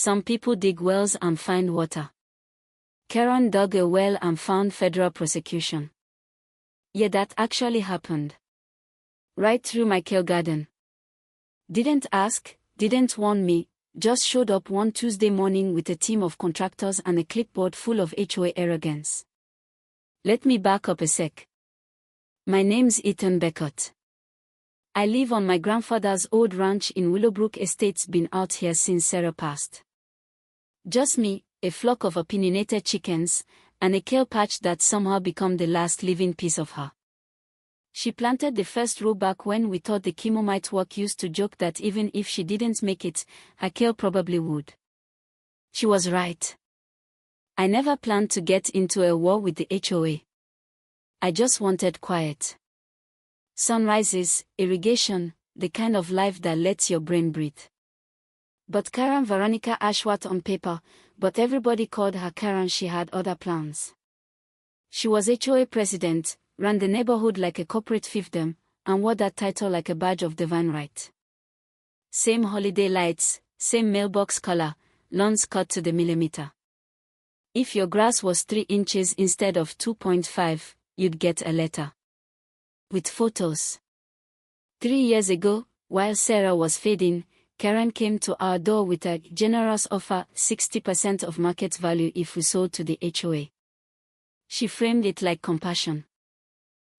Some people dig wells and find water. Karen dug a well and found federal prosecution. Yeah, that actually happened. Right through my kale garden. Didn't ask, didn't warn me, just showed up one Tuesday morning with a team of contractors and a clipboard full of HOA arrogance. Let me back up a sec. My name's Ethan Beckett. I live on my grandfather's old ranch in Willowbrook Estates. Been out here since Sarah passed. Just me, a flock of opinionated chickens, and a kale patch that somehow become the last living piece of her. She planted the first row back when we thought the chemo might work. Used to joke that even if she didn't make it, her kale probably would. She was right. I never planned to get into a war with the HOA. I just wanted quiet. Sunrises, irrigation, the kind of life that lets your brain breathe. But Karen Veronica Ashworth on paper, but everybody called her Karen. She had other plans. She was HOA president, ran the neighborhood like a corporate fiefdom, and wore that title like a badge of divine right. Same holiday lights, same mailbox color, lawns cut to the millimeter. If your grass was 3 inches instead of 2.5, you'd get a letter. With photos. 3 years ago, while Sarah was fading, Karen came to our door with a generous offer, 60% of market value if we sold to the HOA. She framed it like compassion.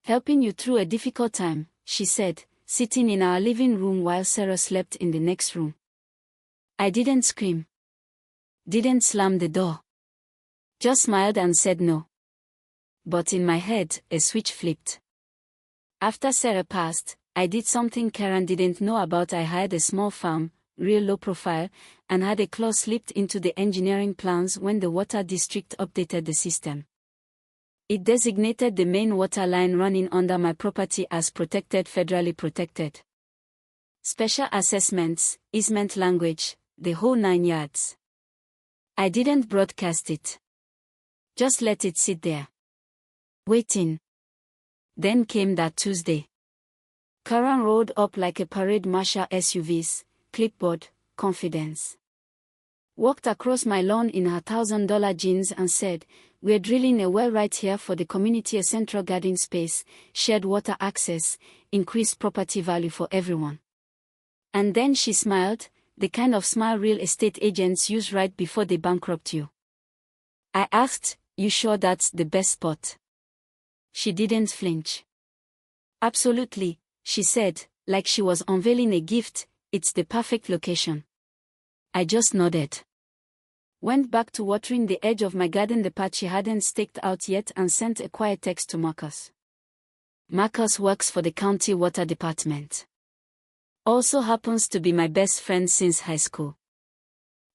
Helping you through a difficult time, she said, sitting in our living room while Sarah slept in the next room. I didn't scream. Didn't slam the door. Just smiled and said no. But in my head, a switch flipped. After Sarah passed, I did something Karen didn't know about. I hired a small farm, real low profile, and had a clause slipped into the engineering plans when the water district updated the system. It designated the main water line running under my property as protected, federally protected. Special assessments, easement language, the whole 9 yards. I didn't broadcast it. Just let it sit there. Waiting. Then came that Tuesday. Karen rolled up like a parade marshal, SUVs, clipboard, confidence. Walked across my lawn in her $1,000 jeans and said, "We're drilling a well right here for the community, a central garden space, shared water access, increased property value for everyone." And then she smiled, the kind of smile real estate agents use right before they bankrupt you. I asked, "You sure that's the best spot?" She didn't flinch. "Absolutely," she said, like she was unveiling a gift, "it's the perfect location." I just nodded. Went back to watering the edge of my garden, the patch she hadn't staked out yet, and sent a quiet text to Marcus. Marcus works for the county water department. Also happens to be my best friend since high school.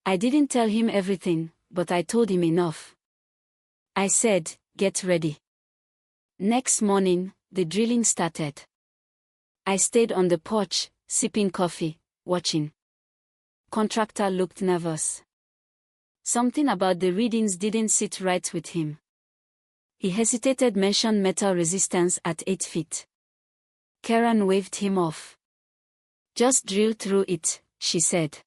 I didn't tell him everything, but I told him enough. I said, "Get ready." Next morning, the drilling started. I stayed on the porch, sipping coffee, watching. Contractor looked nervous. Something about the readings didn't sit right with him. He hesitated, mentioned metal resistance at 8 feet. Karen waved him off. "Just drill through it," she said.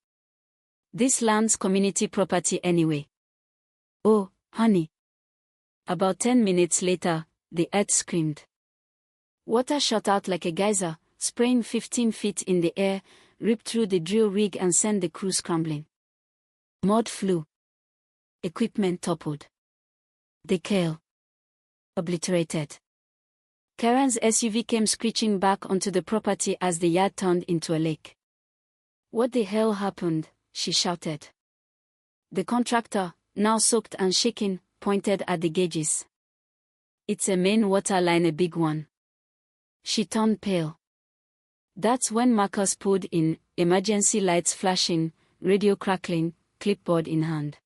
"This land's community property anyway." "Oh, honey." About 10 minutes later, the earth screamed. Water shot out like a geyser, spraying 15 feet in the air, ripped through the drill rig and sent the crew scrambling. Mud flew. Equipment toppled. The kale. Obliterated. Karen's SUV came screeching back onto the property as the yard turned into a lake. "What the hell happened?" she shouted. The contractor, now soaked and shaking, pointed at the gauges. "It's a main water line, a big one." She turned pale. That's when Marcus pulled in, emergency lights flashing, radio crackling, clipboard in hand.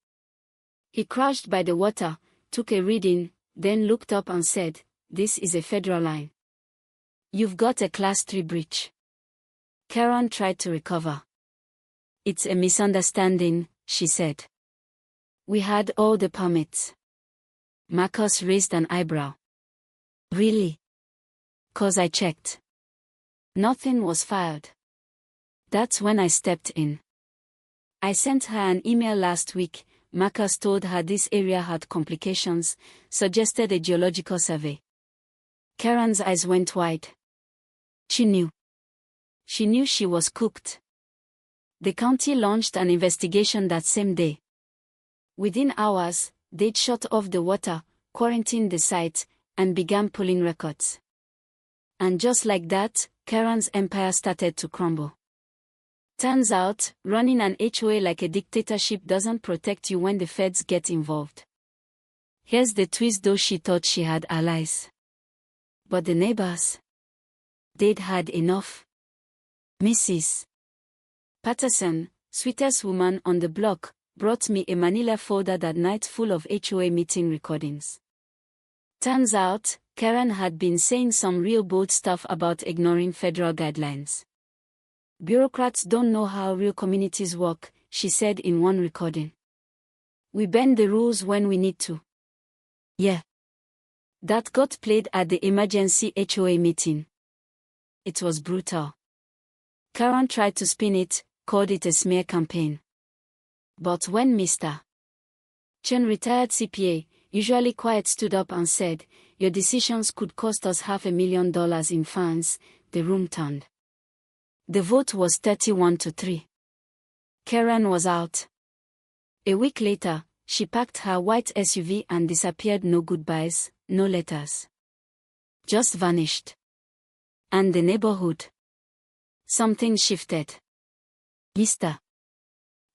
He crouched by the water, took a reading, then looked up and said, "This is a federal line. You've got a Class 3 breach." Karen tried to recover. "It's a misunderstanding," she said. "We had all the permits." Marcus raised an eyebrow. "Really?" "'Cause I checked. Nothing was filed." That's when I stepped in. I sent her an email last week. Marcus told her this area had complications, suggested a geological survey. Karen's eyes went wide. She knew. She knew she was cooked. The county launched an investigation that same day. Within hours, they'd shut off the water, quarantined the site, and began pulling records. And just like that, Karen's empire started to crumble. Turns out, running an HOA like a dictatorship doesn't protect you when the feds get involved. Here's the twist, though she thought she had allies. But the neighbors, they'd had enough. Mrs. Patterson, sweetest woman on the block, brought me a manila folder that night full of HOA meeting recordings. Turns out, Karen had been saying some real bold stuff about ignoring federal guidelines. Bureaucrats don't know how real communities work, she said in one recording. We bend the rules when we need to. Yeah. That got played at the emergency HOA meeting. It was brutal. Karen tried to spin it, called it a smear campaign. But when Mr. Chen, retired CPA, usually quiet, stood up and said, "Your decisions could cost us $500,000 in fines," the room turned. The vote was 31-3. Karen was out. A week later, she packed her white SUV and disappeared. No goodbyes, no letters. Just vanished. And the neighborhood? Something shifted. Mr.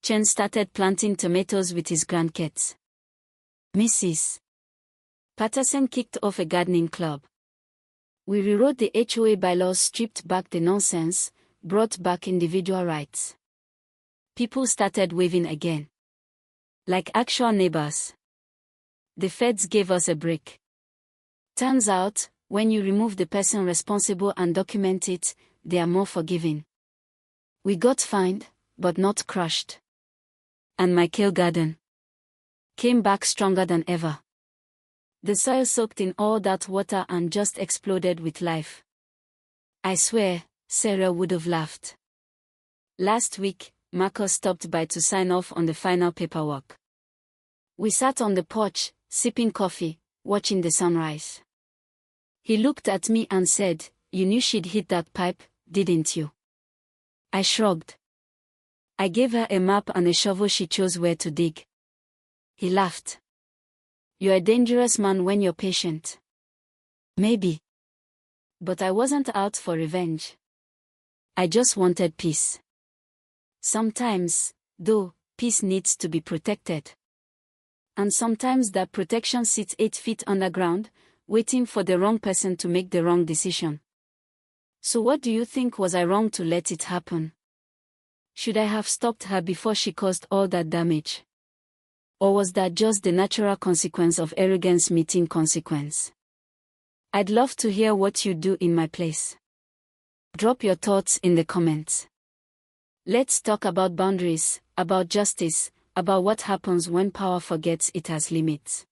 Chen started planting tomatoes with his grandkids. Mrs. Patterson kicked off a gardening club. We rewrote the HOA bylaws, stripped back the nonsense, brought back individual rights. People started waving again. Like actual neighbors. The feds gave us a break. Turns out, when you remove the person responsible and document it, they are more forgiving. We got fined, but not crushed. And my kale garden came back stronger than ever. The soil soaked in all that water and just exploded with life. I swear, Sarah would have laughed. Last week, Marcus stopped by to sign off on the final paperwork. We sat on the porch, sipping coffee, watching the sunrise. He looked at me and said, "You knew she'd hit that pipe, didn't you?" I shrugged. I gave her a map and a shovel. She chose where to dig. He laughed. "You're a dangerous man when you're patient." Maybe. But I wasn't out for revenge. I just wanted peace. Sometimes, though, peace needs to be protected. And sometimes that protection sits 8 feet underground, waiting for the wrong person to make the wrong decision. So what do you think? Was I wrong to let it happen? Should I have stopped her before she caused all that damage? Or was that just the natural consequence of arrogance meeting consequence? I'd love to hear what you'd do in my place. Drop your thoughts in the comments. Let's talk about boundaries, about justice, about what happens when power forgets it has limits.